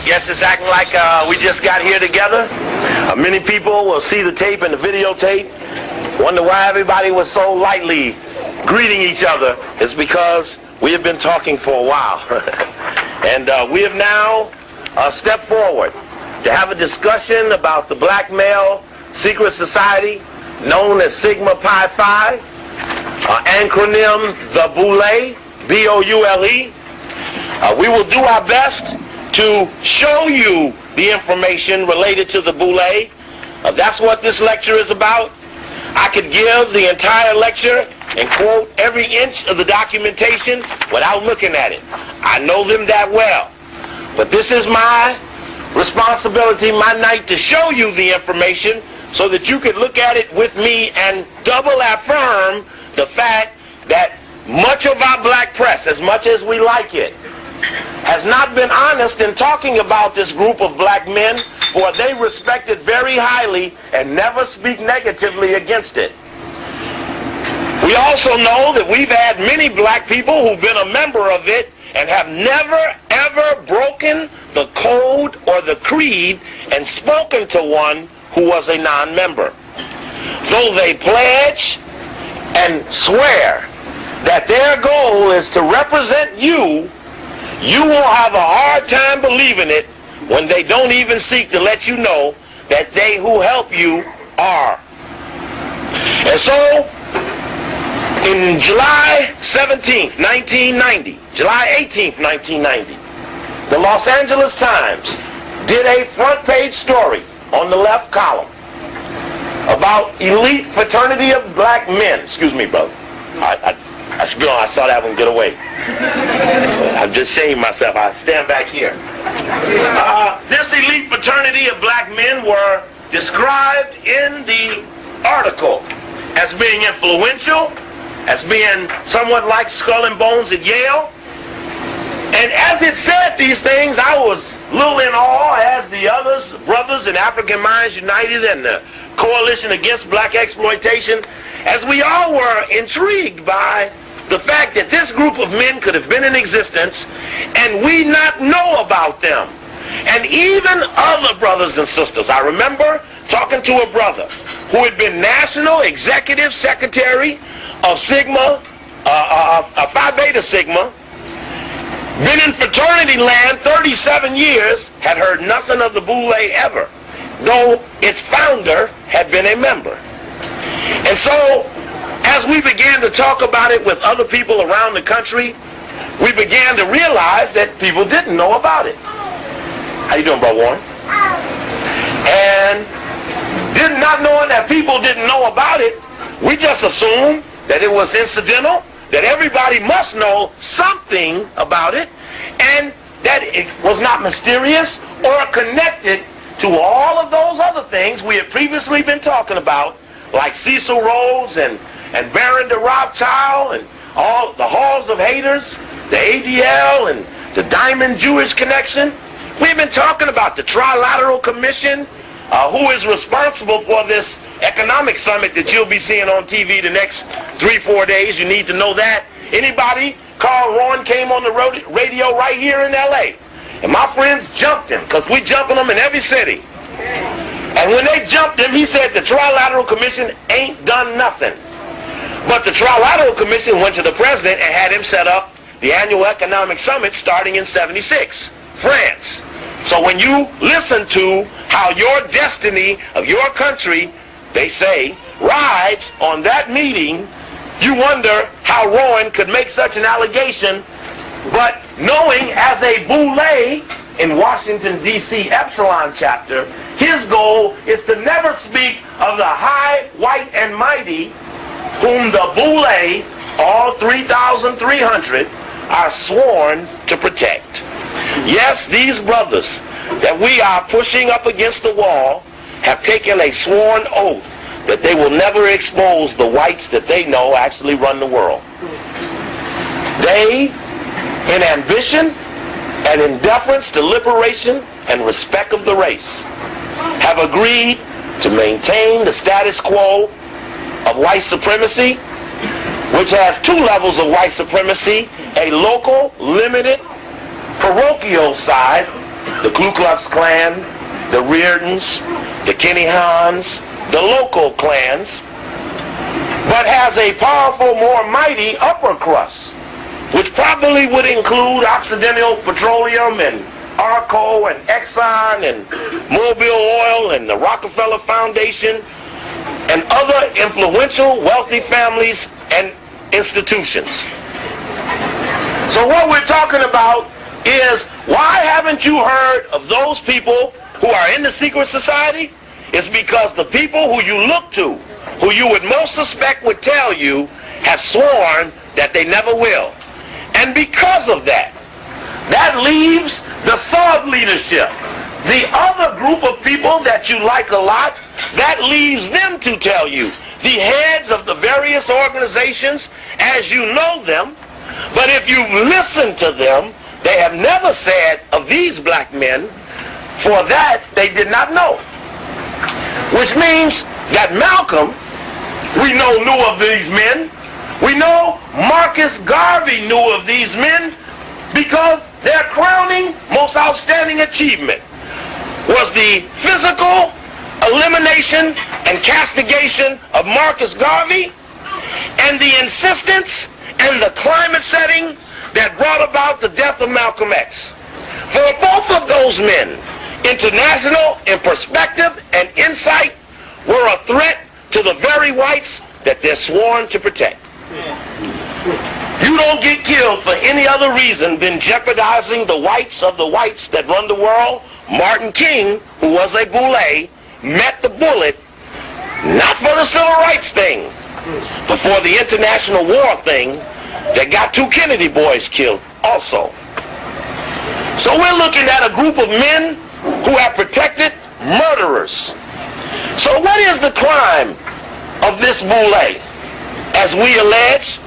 Yes, it's acting like we just got here together. Many people will see the tape and the videotape, wonder why everybody was so lightly greeting each other. It's because we have been talking for a while. And we have now stepped forward to have a discussion about the black male secret society known as Sigma Pi Phi, acronym the Boule, B-O-U-L-E. We will do our best to show you the information related to the Boule. That's what this lecture is about. I could give the entire lecture and quote every inch of the documentation without looking at it. I know them that well. But this is my responsibility, my night, to show you the information so that you could look at it with me and double affirm the fact that much of our black press, as much as we like it, has not been honest in talking about this group of black men, for they respect it very highly and never speak negatively against it. We also know that we've had many black people who've been a member of it and have never ever broken the code or the creed and spoken to one who was a non-member. Though they pledge and swear that their goal is to represent you, you will have a hard time believing it when they don't even seek to let you know that they who help you are. And so, in July 17th, 1990, July 18th, 1990, the Los Angeles Times did a front page story on the left column about elite fraternity of black men. Excuse me, brother. I saw that one get away. I'm just shaming myself. I stand back here. This elite fraternity of black men were described in the article as being influential, as being somewhat like Skull and Bones at Yale. And as it said these things, I was a little in awe, as the others, brothers in African Minds United and the Coalition Against Black Exploitation, as we all were intrigued by the fact that this group of men could have been in existence and we not know about them. And even other brothers and sisters. I remember talking to a brother who had been National Executive Secretary of Sigma, Phi Beta Sigma, been in fraternity land 37 years, had heard nothing of the Boule ever, though its founder had been a member. And so, as we began to talk about it with other people around the country, we began to realize that people didn't know about it. How you doing, Bro Warren? And not knowing that people didn't know about it, we just assumed that it was incidental, that everybody must know something about it, and that it was not mysterious or connected to all of those other things we had previously been talking about, like Cecil Rhodes and Baron de Rothschild and all the Halls of Haters, the ADL and the Diamond Jewish Connection. We've been talking about the Trilateral Commission, who is responsible for this economic summit that you'll be seeing on TV the next 3-4 days. You need to know that. Anybody? Carl Rowan came on the radio right here in LA. And my friends jumped him, because we jumping them in every city. And when they jumped him, he said the Trilateral Commission ain't done nothing. But the Trilateral Commission went to the president and had him set up the annual economic summit starting in '76, France. So when you listen to how your destiny of your country, they say, rides on that meeting, you wonder how Rowan could make such an allegation, but knowing as a Boule in Washington, D.C. Epsilon chapter, his goal is to never speak of the high, white, and mighty, whom the Boule, all 3,300, are sworn to protect. Yes, these brothers that we are pushing up against the wall have taken a sworn oath that they will never expose the whites that they know actually run the world. They, in ambition and in deference to liberation and respect of the race, have agreed to maintain the status quo of white supremacy, which has two levels of white supremacy: a local, limited, parochial side, the Ku Klux Klan, the Reardons, the Kenny Hans, the local clans, but has a powerful, more mighty upper crust, which probably would include Occidental Petroleum and Arco and Exxon and Mobil Oil and the Rockefeller Foundation and other influential, wealthy families and institutions. So what we're talking about is, why haven't you heard of those people who are in the secret society? It's because the people who you look to, who you would most suspect would tell you, have sworn that they never will. And because of that, that leaves the sub-leadership, the other group of people that you like a lot, that leaves them to tell you, the heads of the various organizations as you know them. But if you listen to them, they have never said of these black men, for that they did not know. Which means that Malcolm, we know, knew of these men. We know Marcus Garvey knew of these men, because their crowning, most outstanding achievement was the physical elimination and castigation of Marcus Garvey, and the insistence and the climate setting that brought about the death of Malcolm X. For both of those men, international in perspective and insight, were a threat to the very whites that they're sworn to protect. You don't get killed for any other reason than jeopardizing the whites of the whites that run the world. Martin King, who was a Boule, met the bullet not for the civil rights thing, but for the international war thing that got 2 Kennedy boys killed also. So we're looking at a group of men who have protected murderers. So what is the crime of this Boule? As we allege,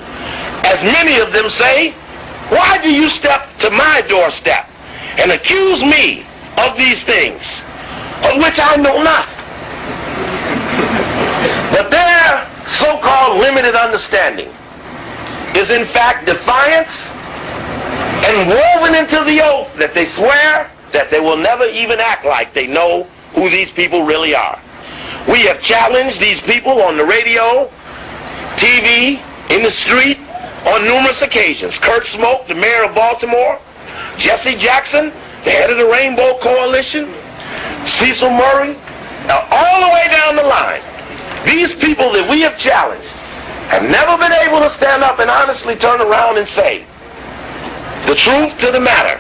as many of them say, why do you step to my doorstep and accuse me of these things, of which I know not? But their so-called limited understanding is in fact defiance, and woven into the oath that they swear that they will never even act like they know who these people really are. We have challenged these people on the radio, TV, in the street, on numerous occasions. Kurt Smoke, the mayor of Baltimore, Jesse Jackson, the head of the Rainbow Coalition, Cecil Murray, all the way down the line. These people that we have challenged have never been able to stand up and honestly turn around and say the truth to the matter.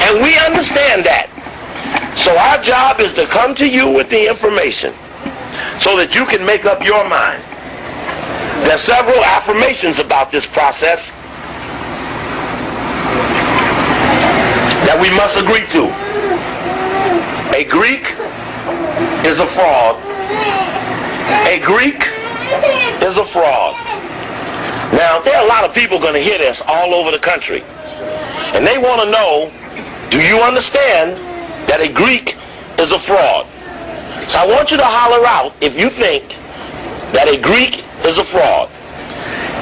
And we understand that. So our job is to come to you with the information so that you can make up your mind. There are several affirmations about this process that we must agree to. A Greek is a fraud. A Greek is a fraud. Now, there are a lot of people going to hear this all over the country. And they want to know, do you understand that a Greek is a fraud? So I want you to holler out if you think that a Greek is a fraud.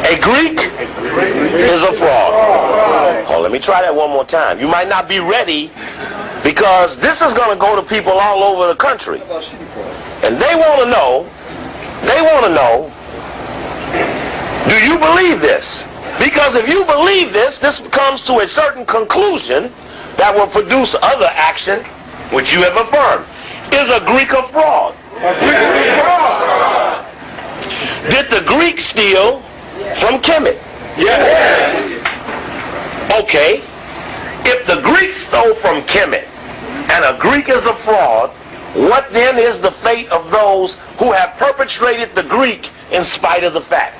A Greek is a fraud. Oh, let me try that one more time. You might not be ready, because this is going to go to people all over the country. And they want to know, do you believe this? Because if you believe this, this comes to a certain conclusion that will produce other action, which you have affirmed. Is a Greek a fraud? A Greek is a fraud. Did the Greeks steal from Kemet? Yes. Okay. If the Greeks stole from Kemet and a Greek is a fraud, what then is the fate of those who have perpetrated the Greek in spite of the fact?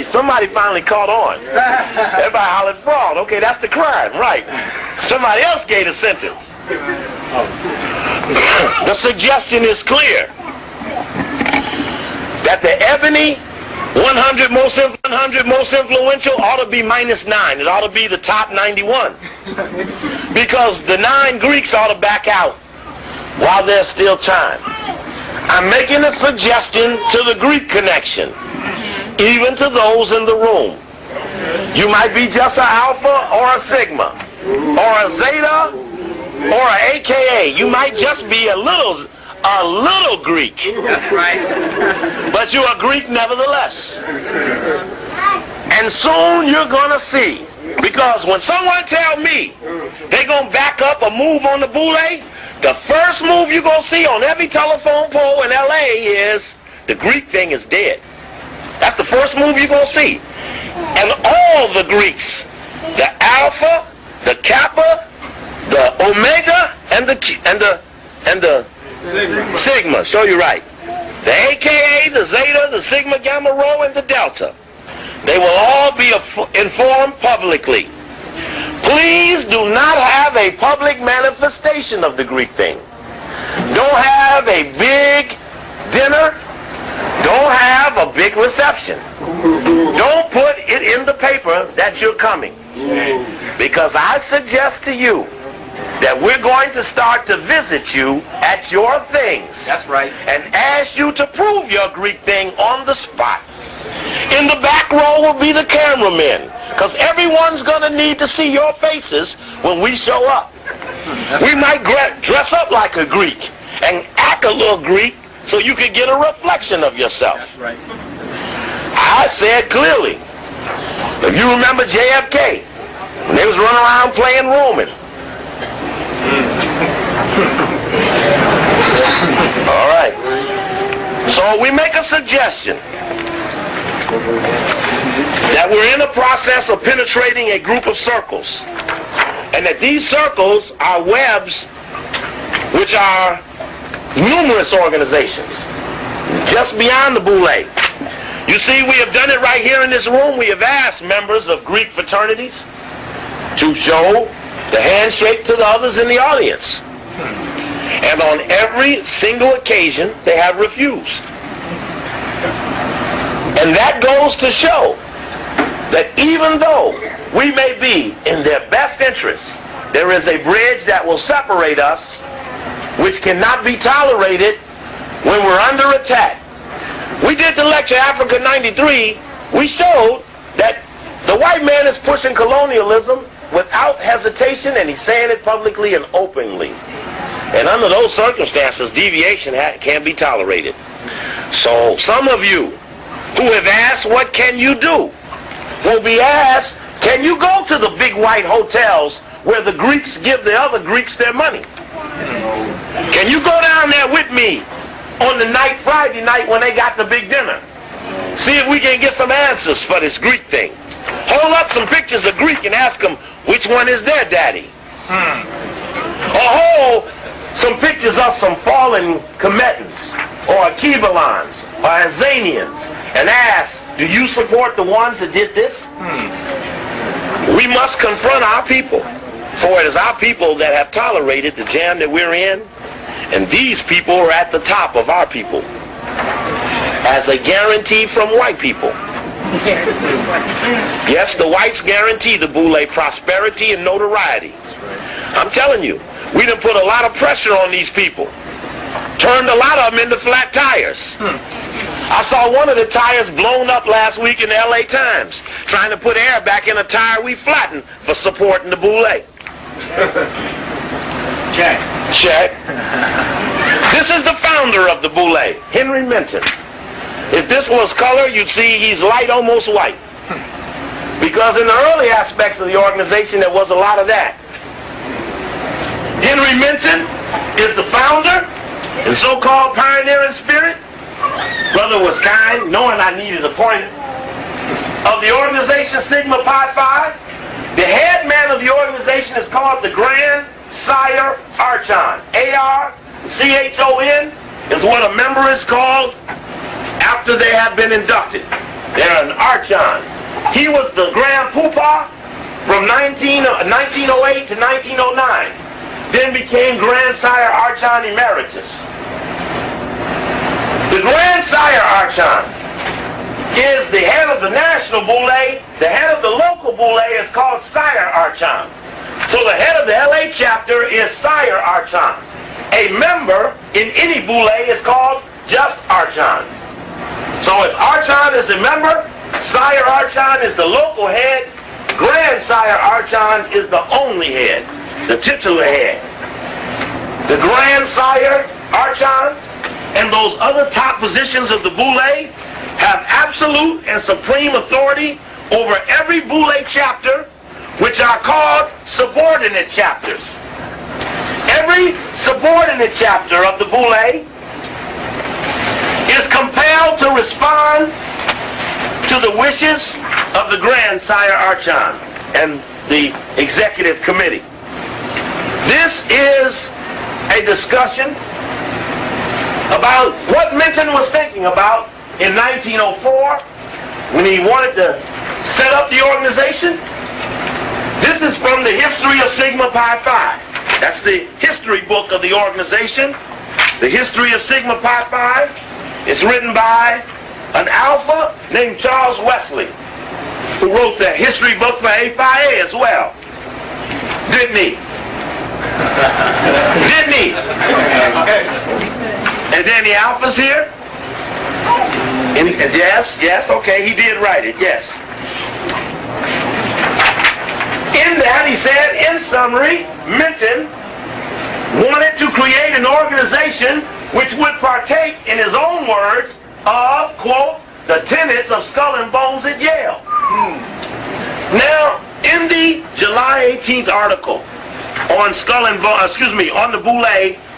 Somebody finally caught on. Everybody hollered fraud. Okay, that's the crime, right? Somebody else gave a sentence. The suggestion is clear that the ebony 100 most influential ought to be -9. It ought to be the top 91. Because the 9 Greeks ought to back out while there's still time. I'm making a suggestion to the Greek connection, even to those in the room. You might be just an alpha or a sigma, or a zeta, or an AKA. You might just be a little Greek. That's right. But you're a Greek nevertheless. And soon you're going to see. Because when someone tell me they're going to back up a move on the Boule, the first move you're going to see on every telephone pole in LA is the Greek thing is dead. That's the first move you're going to see. And all the Greeks, the Alpha, the Kappa, the Omega, and the Sigma, show you right. The AKA, the Zeta, the Sigma, Gamma, Rho, and the Delta. They will all be informed publicly. Please do not have a public manifestation of the Greek thing. Don't have a big dinner. Don't have a big reception. Don't put it in the paper that you're coming. Because I suggest to you that we're going to start to visit you at your things. That's right. And ask you to prove your Greek thing on the spot. In the back row will be the cameramen, because everyone's going to need to see your faces when we show up. We might dress up like a Greek and act a little Greek so you can get a reflection of yourself. That's right. I said clearly, if you remember JFK, when they was running around playing Roman. All right. So we make a suggestion that we're in the process of penetrating a group of circles, and that these circles are webs which are numerous organizations just beyond the Boule. You see, we have done it right here in this room. We have asked members of Greek fraternities to show the handshake to the others in the audience, and on every single occasion they have refused. And that goes to show that even though we may be in their best interests, there is a bridge that will separate us, which cannot be tolerated when we're under attack. We did the lecture Africa 93. We showed that the white man is pushing colonialism without hesitation, and he's saying it publicly and openly. And under those circumstances, deviation can't be tolerated. So some of you who have asked, what can you do, will be asked, can you go to the big white hotels where the Greeks give the other Greeks their money? Can you go down there with me on the night, Friday night, when they got the big dinner? See if we can get some answers for this Greek thing. Hold up some pictures of Greek and ask them which one is their daddy. Or hold some pictures of some fallen Cometans or Akibalans or Azanians and ask, do you support the ones that did this? We must confront our people, for it is our people that have tolerated the jam that we're in, and these people are at the top of our people as a guarantee from white people. Yes, the whites guarantee the Boule prosperity and notoriety. I'm telling you, we done put a lot of pressure on these people. Turned a lot of them into flat tires. I saw one of the tires blown up last week in the LA Times, trying to put air back in a tire we flattened for supporting the Boule. Check. Check. This is the founder of the Boule, Henry Minton. If this was color, you'd see he's light, almost white. Because in the early aspects of the organization, there was a lot of that. Henry Minton is the founder and so-called pioneering spirit. Brother was kind, knowing I needed a point, of the organization Sigma Pi Phi. The head man of the organization is called the Grand Sire Archon. A-R-C-H-O-N is what a member is called after they have been inducted. They're an Archon. He was the Grand Poopah from 1908 to 1909. Then became Grand Sire Archon Emeritus. The Grand Sire Archon is the head of the National Boule. The head of the local Boule is called Sire Archon. So the head of the LA chapter is Sire Archon. A member in any Boule is called just Archon. So as Archon is a member, Sire Archon is the local head, grandsire Archon is the only head, the titular head. The grandsire Archon and those other top positions of the Boule have absolute and supreme authority over every Boule chapter, which are called subordinate chapters. Every subordinate chapter of the Boule is compelled to respond to the wishes of the grandsire Archon and the executive committee. This is a discussion about what Minton was thinking about in 1904 when he wanted to set up the organization. This is from the History of Sigma Pi Phi. That's the history book of the organization. The History of Sigma Pi Phi. It's written by an alpha named Charles Wesley, who wrote the history book for A Phi A as well. Didn't he? Didn't he? And then the alpha's here? Yes, okay, he did write it, yes. In that, he said, in summary, Minton wanted to create an organization which would partake, in his own words, of, quote, the tenets of Skull and Bones at Yale. Now, in the July 18th article on Skull and Bones, on the Boule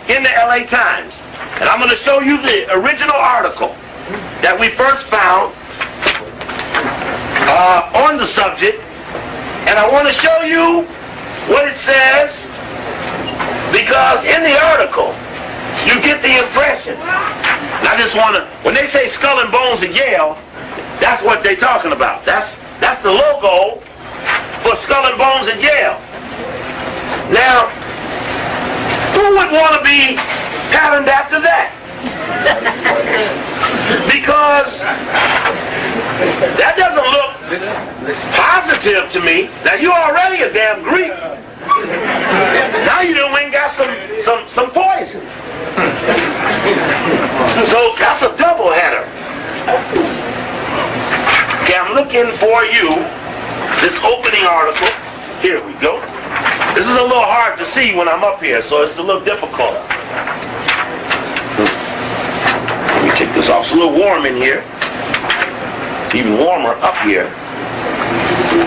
in the LA Times, and I'm going to show you the original article that we first found on the subject, and I want to show you what it says, because in the article you get the impression. And I just want to, when they say Skull and Bones at Yale, that's what they're talking about. That's the logo for Skull and Bones at Yale. Now, who would want to be patterned after that? Because that doesn't look positive to me. Now, you're already a damn Greek. Now you done went and got some poison. So that's a double header. Okay, I'm looking for you this opening article. Here we go. This is a little hard to see when I'm up here, so it's a little difficult. Let me take this off. It's a little warm in here. It's even warmer up here.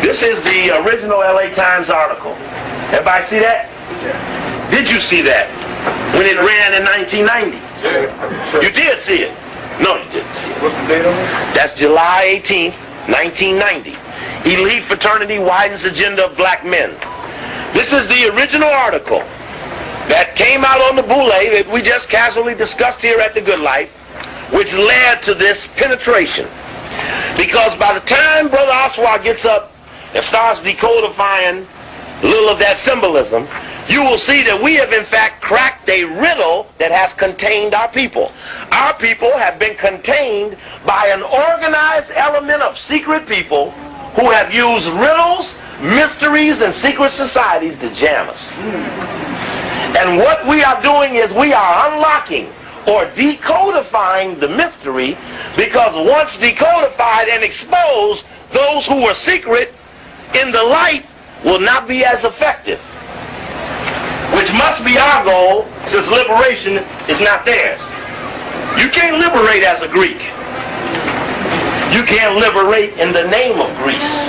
This is the original LA Times article. Everybody see that? Did you see that when it ran in 1990? You did see it. No, you didn't see it. What's the date on it? That's July 18th, 1990. Elite Fraternity Widens Agenda of Black Men. This is the original article that came out on the Boule that we just casually discussed here at The Good Life, which led to this penetration. Because by the time Brother Oswald gets up and starts decodifying a little of that symbolism, you will see that we have in fact cracked a riddle that has contained our people. Our people have been contained by an organized element of secret people who have used riddles, mysteries, and secret societies to jam us. And what we are doing is we are unlocking or decodifying the mystery, because once decodified and exposed, those who were secret in the light will not be as effective. Which must be our goal, since liberation is not theirs. You can't liberate as a Greek. You can't liberate in the name of Greece.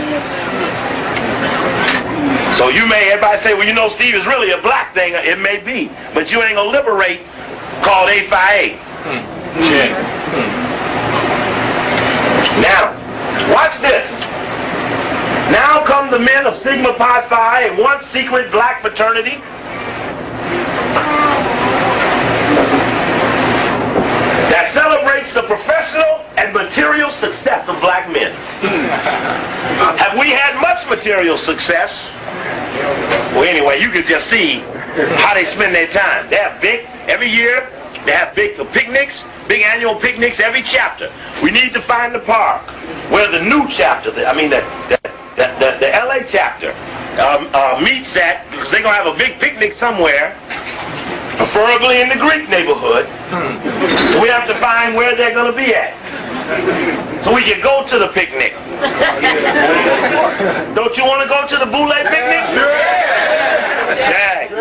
So you may, everybody say, well, you know, Steve is really a black thing. It may be. But you ain't going to liberate called A Phi A. Now, watch this. Now come the men of Sigma Pi Phi, a once secret black fraternity, that celebrates the professional and material success of black men. Have we had much material success? Well, anyway, you can just see how they spend their time. They have big, every year, they have big picnics, big annual picnics every chapter. We need to find the park where the new chapter, the LA chapter meets at, because they're going to have a big picnic somewhere, preferably in the Greek neighborhood. So we have to find where they're going to be at. so we can go to the picnic. Don't you want to go to the Boule picnic? Jack.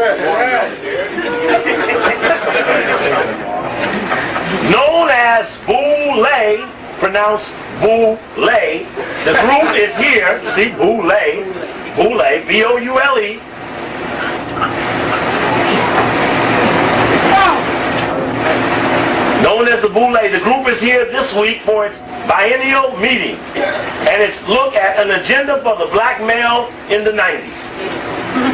Known as Boule, pronounced Boule. The group is here. See, Boule, B-O-U-L-E. Known as the Boule, the group is here this week for its biennial meeting, and it's look at an agenda for the black male in the 90s.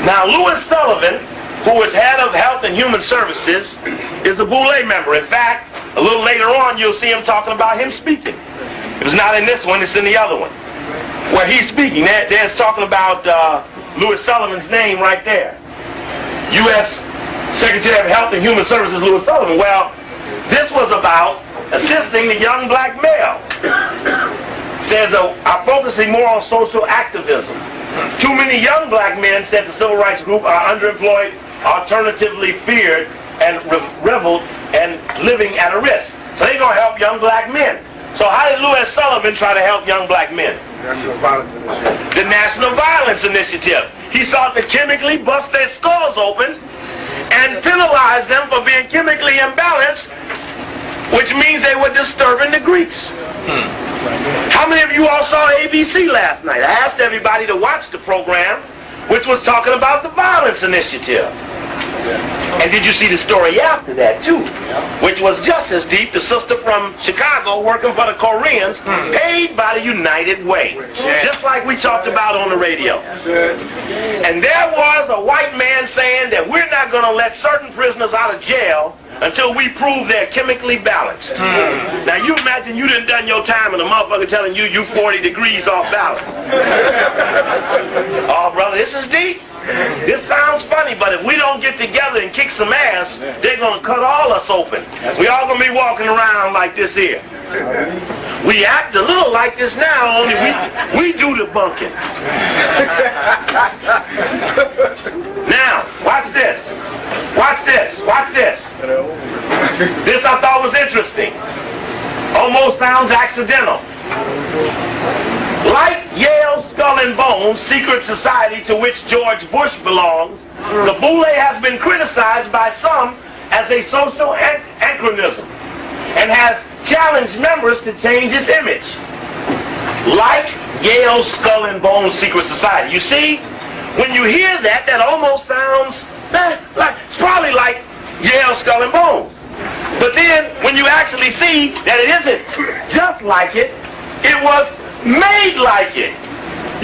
Now, Louis Sullivan, who is head of Health and Human Services, is a Boule member. In fact, a little later on, you'll see him talking about him speaking. It was not in this one, it's in the other one, where he's speaking. There's talking about Louis Sullivan's name right there. U.S. Secretary of Health and Human Services, Louis Sullivan. Well, this was about assisting the young black male. Says, are focusing more on social activism. Too many young black men, said the civil rights group, are underemployed, alternatively feared, and reveled, and living at a risk. So they're going to help young black men. So how did Louis Sullivan try to help young black men? The National Violence Initiative. He sought to chemically bust their skulls open and penalize them for being chemically imbalanced, which means they were disturbing the Greeks. How many of you all saw ABC last night? I asked everybody to watch the program, which was talking about the Violence Initiative. And did you see the story after that too? Which was just as deep. The sister from Chicago working for the Koreans, paid by the United Way. Just like we talked about on the radio. And there was a white man saying that we're not going to let certain prisoners out of jail until we prove they're chemically balanced. Now you imagine you done your time and a motherfucker telling you 40 degrees off balance. Oh brother, this is deep. This sounds funny, but if we don't get together and kick some ass, they're going to cut all us open. We all going to be walking around like this here. We act a little like this now, only we do the bunking. Now, watch this. Watch this. Watch this. This I thought was interesting. Almost sounds accidental. Like Yale Skull and Bones, secret society to which George Bush belongs, the Boule has been criticized by some as a social anachronism and has challenged members to change its image. Like Yale Skull and Bones secret society. You see, when you hear that, that almost sounds like it's probably like Yale Skull and Bones. But then when you actually see that it isn't just like it, it was made like it.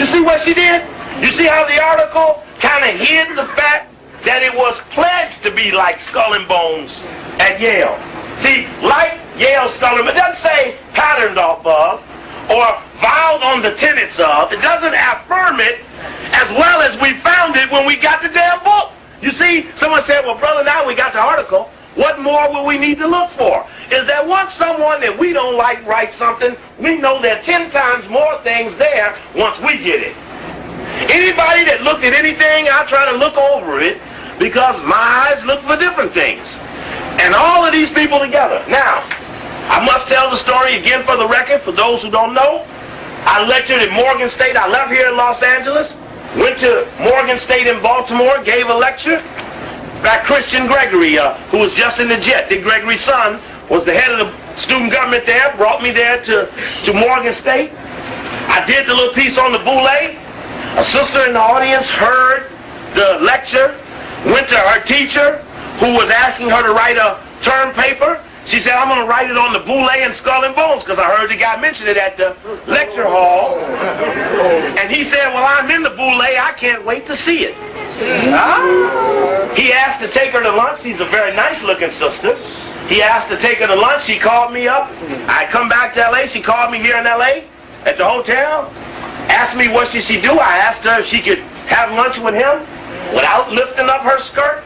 You see what she did? You see how the article kind of hid the fact that it was pledged to be like Skull and Bones at Yale. See, like Yale Skull and Bones, it doesn't say patterned off of or vowed on the tenets of. It doesn't affirm it as well as we found it when we got the damn book. You see, someone said, well, brother, now we got the article. What more will we need to look for? Is that once someone that we don't like writes something, we know there are 10 times more things there once we get it. Anybody that looked at anything, I try to look over it because my eyes look for different things. And all of these people together. Now, I must tell the story again for the record, for those who don't know. I lectured at Morgan State. I left here in Los Angeles, went to Morgan State in Baltimore, gave a lecture. Back Christian Gregory, who was just in the jet, Dick Gregory's son, was the head of the student government there, brought me there to Morgan State. I did the little piece on the Boule. A sister in the audience heard the lecture, went to her teacher, who was asking her to write a term paper. She said, I'm going to write it on the Boule and Skull and Bones, because I heard the guy mention it at the lecture hall. And he said, well, I'm in the Boule. I can't wait to see it. He asked to take her to lunch. She's a very nice-looking sister. He asked to take her to lunch. She called me up. I come back to L.A. She called me here in L.A. at the hotel. Asked me what should she do. I asked her if she could have lunch with him without lifting up her skirt.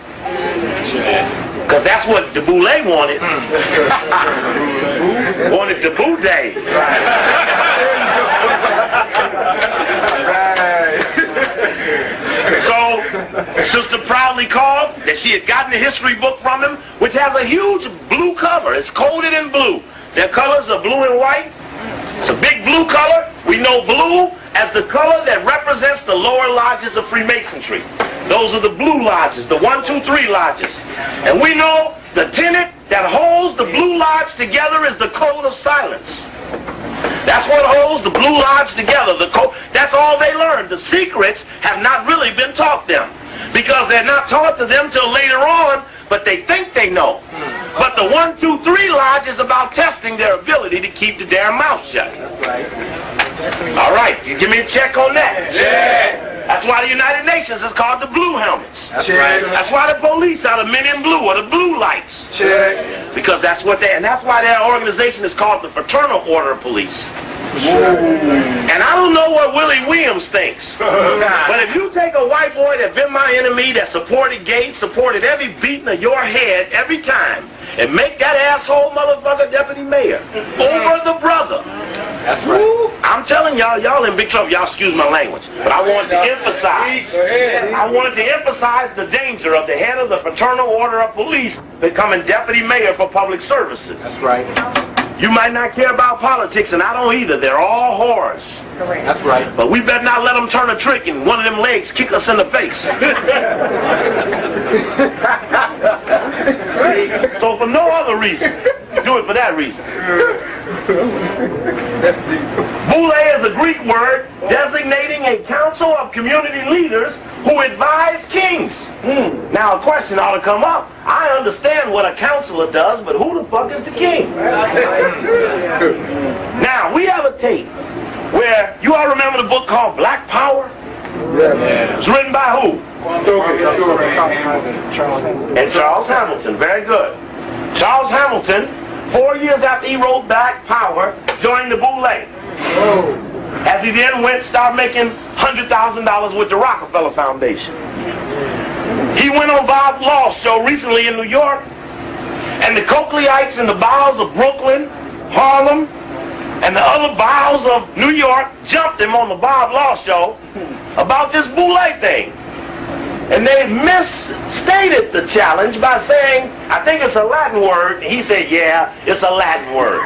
Because that's what the Boule wanted. Wanted the Boule day. So, Sister proudly called that she had gotten the history book from him, which has a huge blue cover. It's coded in blue. Their colors are blue and white. It's a big blue color. We know blue as the color that represents the lower lodges of Freemasonry. Those are the blue lodges, the 1, 2, 3 lodges. And we know the tenet that holds the blue lodge together is the code of silence. That's what holds the blue lodge together. The code, that's all they learned. The secrets have not really been taught them, because they're not taught to them till later on, but they think they know. But the 1, 2, 3 lodge is about testing their ability to keep the damn mouth shut. All right, you give me a check on that. Yeah. That's why the United Nations is called the Blue Helmets. That's right. That's why the police are the men in blue, or the blue lights. Check. Because that's what they, and that's why their organization is called the Fraternal Order of Police. And I don't know what Willie Williams thinks, but if you take a white boy that's been my enemy, that supported Gates, supported every beating of your head every time, and make that asshole motherfucker deputy mayor over the brother. That's right. I'm telling y'all in big trouble. Y'all excuse my language, but I wanted to emphasize. I wanted to emphasize the danger of the head of the Fraternal Order of Police becoming deputy mayor for public services. That's right. You might not care about politics, and I don't either. They're all whores. Correct. That's right. But we better not let them turn a trick and one of them legs kick us in the face. So for no other reason, do it for that reason. Boule is a Greek word designating a council of community leaders who advise kings. Now a question ought to come up. I understand what a counselor does, but who the fuck is the king? Now we have a tape where, you all remember the book called Black Power? Yeah. It's written by who? And Charles Hamilton. Very good. Charles Hamilton, 4 years after he wrote Black Power, joined the Boule. As he then started making $100,000 with the Rockefeller Foundation. He went on Bob Law's show recently in New York, and the Cochleyites in the bowels of Brooklyn, Harlem, and the other bowels of New York jumped him on the Bob Law show about this Boule thing. And they misstated the challenge by saying, I think it's a Latin word. He said, yeah, it's a Latin word.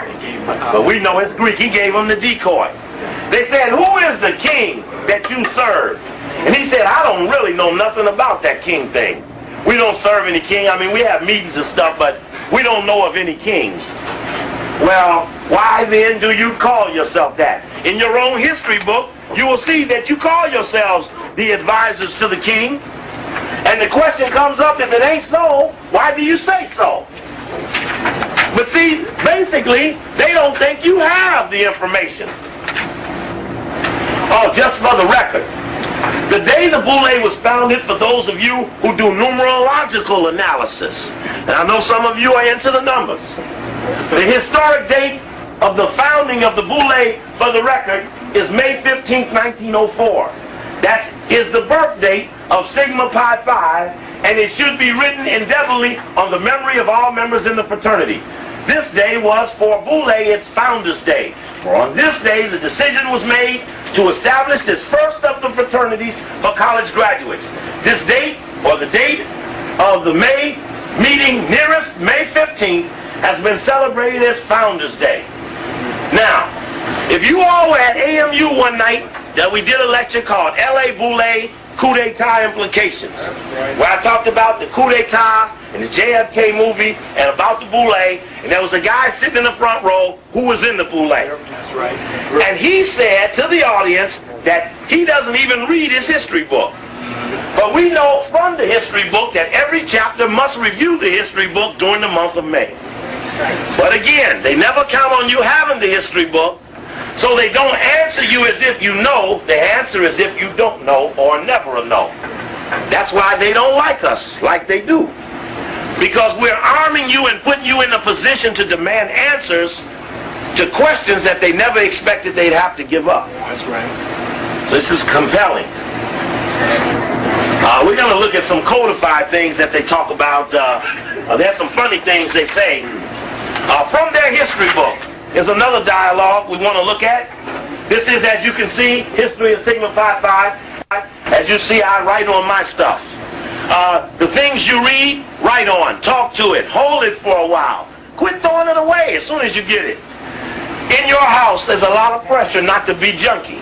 But we know it's Greek. He gave him the decoy. They said, who is the king that you serve? And he said, I don't really know nothing about that king thing. We don't serve any king. I mean, we have meetings and stuff, but we don't know of any king. Well, why then do you call yourself that? In your own history book, you will see that you call yourselves the advisors to the king. And the question comes up, if it ain't so, why do you say so? But see, basically, they don't think you have the information. Oh, just for the record, the day the Boule was founded, for those of you who do numerological analysis, and I know some of you are into the numbers, the historic date of the founding of the Boule, for the record, is May 15th, 1904. That is the birth date of Sigma Pi Phi, and it should be written indelibly on the memory of all members in the fraternity. This day was for Boule its Founders' Day. For on this day, the decision was made to establish this first of the fraternities for college graduates. This date, or the date of the May meeting nearest May 15th, has been celebrated as Founders' Day. Now, if you all were at AMU one night, that we did a lecture called L.A. Boule Coup d'etat Implications, where I talked about the coup d'etat and the JFK movie and about the Boule, and there was a guy sitting in the front row who was in the Boule. That's right. And he said to the audience that he doesn't even read his history book. But we know from the history book that every chapter must review the history book during the month of May. But again, they never count on you having the history book, so they don't answer you as if you know. They answer as if you don't know or never know. That's why they don't like us like they do. Because we're arming you and putting you in a position to demand answers to questions that they never expected they'd have to give up. That's right. So this is compelling. We're going to look at some codified things that they talk about. There's some funny things they say. From their history book, there's another dialogue we want to look at. This is, as you can see, History of Sigma Phi Phi. As you see, I write on my stuff. The things you read, write on. Talk to it. Hold it for a while. Quit throwing it away as soon as you get it. In your house, there's a lot of pressure not to be junkie.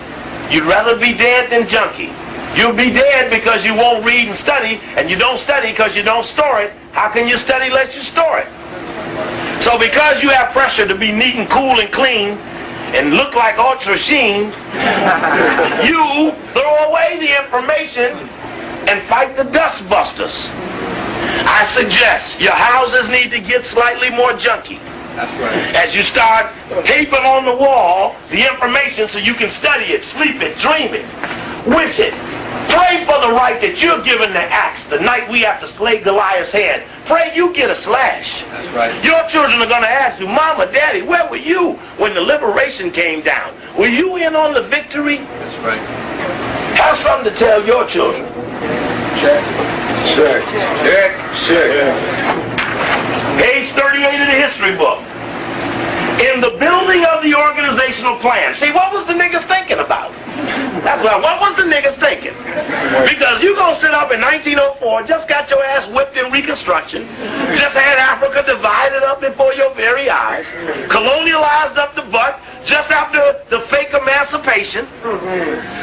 You'd rather be dead than junkie. You'll be dead because you won't read and study, and you don't study because you don't store it. How can you study unless you store it? So because you have pressure to be neat and cool and clean and look like ultra sheen, you throw away the information and fight the dust busters. I suggest your houses need to get slightly more junky. That's right. As you start taping on the wall the information so you can study it, sleep it, dream it, wish it. Pray for the right that you're given the axe the night we have to slay Goliath's head. Pray you get a slash. That's right. Your children are going to ask you, Mama, Daddy, where were you when the liberation came down? Were you in on the victory? That's right. Have something to tell your children. Check. Page 38 of the history book. In the building of the organizational plan. See, what was the niggas thinking about? That's what was the niggas thinking? Because you gonna sit up in 1904, just got your ass whipped in Reconstruction, just had Africa divided up before your very eyes, colonialized up the butt, just after the fake emancipation,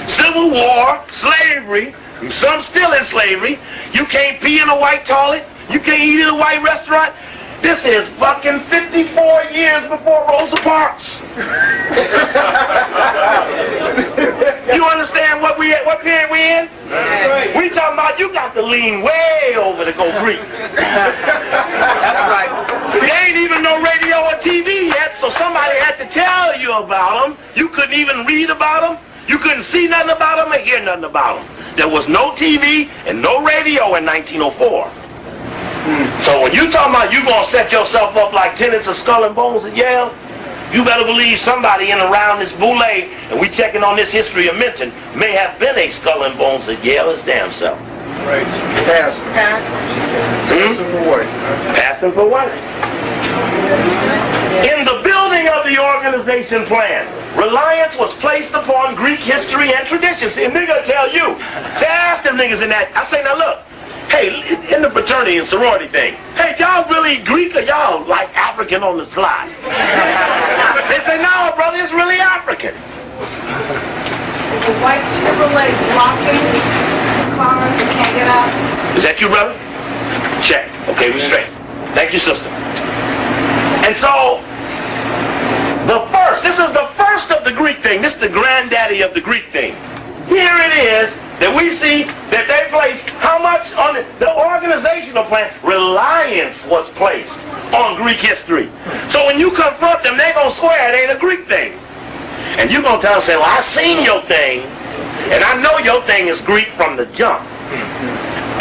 Civil War, slavery, some still in slavery. You can't pee in a white toilet, you can't eat in a white restaurant. This is fucking 54 years before Rosa Parks. You understand what period we in? Right. We talking about you got to lean way over to go Greek. That's right. There ain't even no radio or TV yet, so somebody had to tell you about them. You couldn't even read about them. You couldn't see nothing about them or hear nothing about them. There was no TV and no radio in 1904. So when you talking about you gonna set yourself up like tenants of Skull and Bones at Yale, you better believe somebody in around this Boule, and we checking on this history of Minton, may have been a Skull and Bones at Yale his damn self. Right. Pass. Passing for what? In the building of the organization plan, reliance was placed upon Greek history and traditions. See, a nigga tell you, say, ask them niggas in that. I say, now look, hey, in the fraternity and sorority thing, hey, y'all really Greek or y'all like African on the slide? They say, no, brother, it's really African. The white Chevrolet blocking the cars that can't get out. Is that you, brother? Check. Okay, we straight. Thank you, sister. And so, this is the first of the Greek thing. This is the granddaddy of the Greek thing. Here it is that we see that they placed how much on the organizational plan? Reliance was placed on Greek history. So when you confront them, they're going to swear it ain't a Greek thing. And you're going to tell them, say, well, I seen your thing, and I know your thing is Greek from the jump.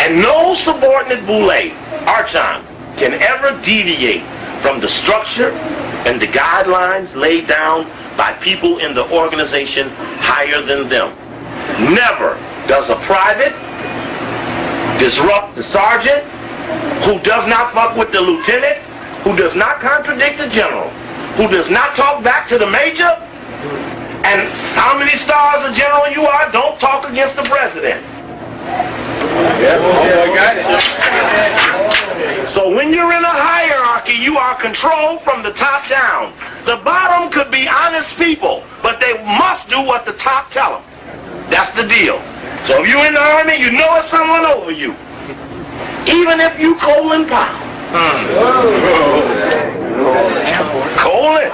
And no subordinate Boule, Archon, can ever deviate from the structure and the guidelines laid down by people in the organization higher than them. Never does a private disrupt the sergeant, who does not fuck with the lieutenant, who does not contradict the general, who does not talk back to the major, and how many stars a general you are, don't talk against the president. So when you're in a hierarchy, you are controlled from the top down. The bottom could be honest people, but they must do what the top tell them. That's the deal. So if you're in the army, you know it's someone over you. Even if you Colin Powell. Colin.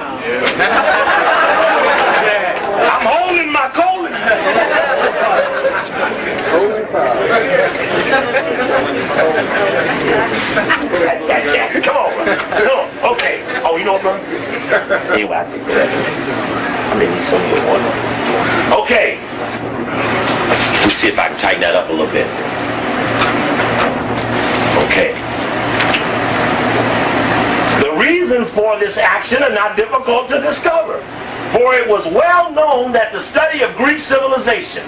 I'm holding my colon. Come on, bro. Come on. Okay. Oh, you know what, bro? Anyway, I take that. I may need some of your water. Okay. Let's see if I can tighten that up a little bit. Okay. The reasons for this action are not difficult to discover. For it was well known that the study of Greek civilization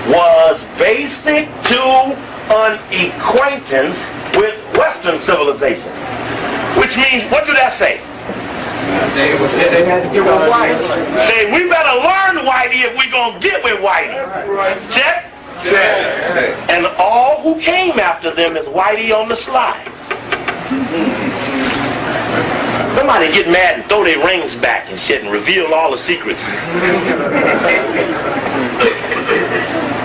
was basic to an acquaintance with Western civilization. Which means, what do that say? They had to give a white. Say, we better learn Whitey if we're going to get with Whitey. Check? And all who came after them is Whitey on the slide. So Somebody get mad and throw their rings back and shit and reveal all the secrets.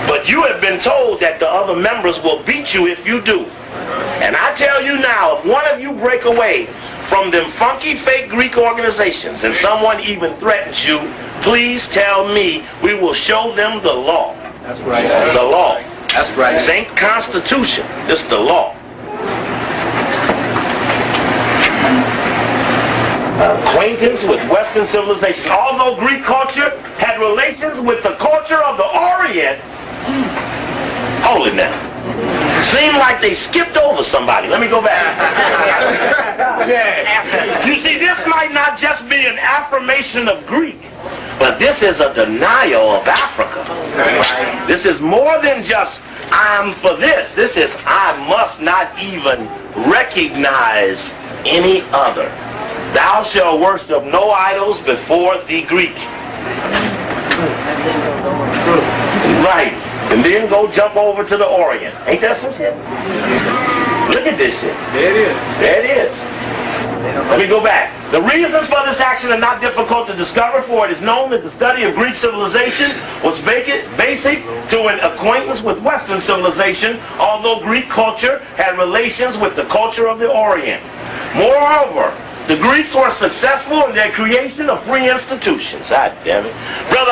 But you have been told that the other members will beat you if you do. And I tell you now, if one of you break away from them funky fake Greek organizations and someone even threatens you, please tell me. We will show them the law. That's right. The law. That's right. This ain't Constitution. This the law. Acquaintance with Western civilization. Although Greek culture had relations with the culture of the Orient, hold it now. Seemed like they skipped over somebody. Let me go back. You see, this might not just be an affirmation of Greek, but this is a denial of Africa. This is more than just, I'm for this. This is, I must not even recognize any other. Thou shalt worship no idols before the Greek. Right. And then go jump over to the Orient. Ain't that some shit? Look at this shit. There it is. There it is. Let me go back. The reasons for this action are not difficult to discover, for it is known that the study of Greek civilization was basic to an acquaintance with Western civilization, although Greek culture had relations with the culture of the Orient. Moreover, the Greeks were successful in their creation of free institutions. God damn it. Brother,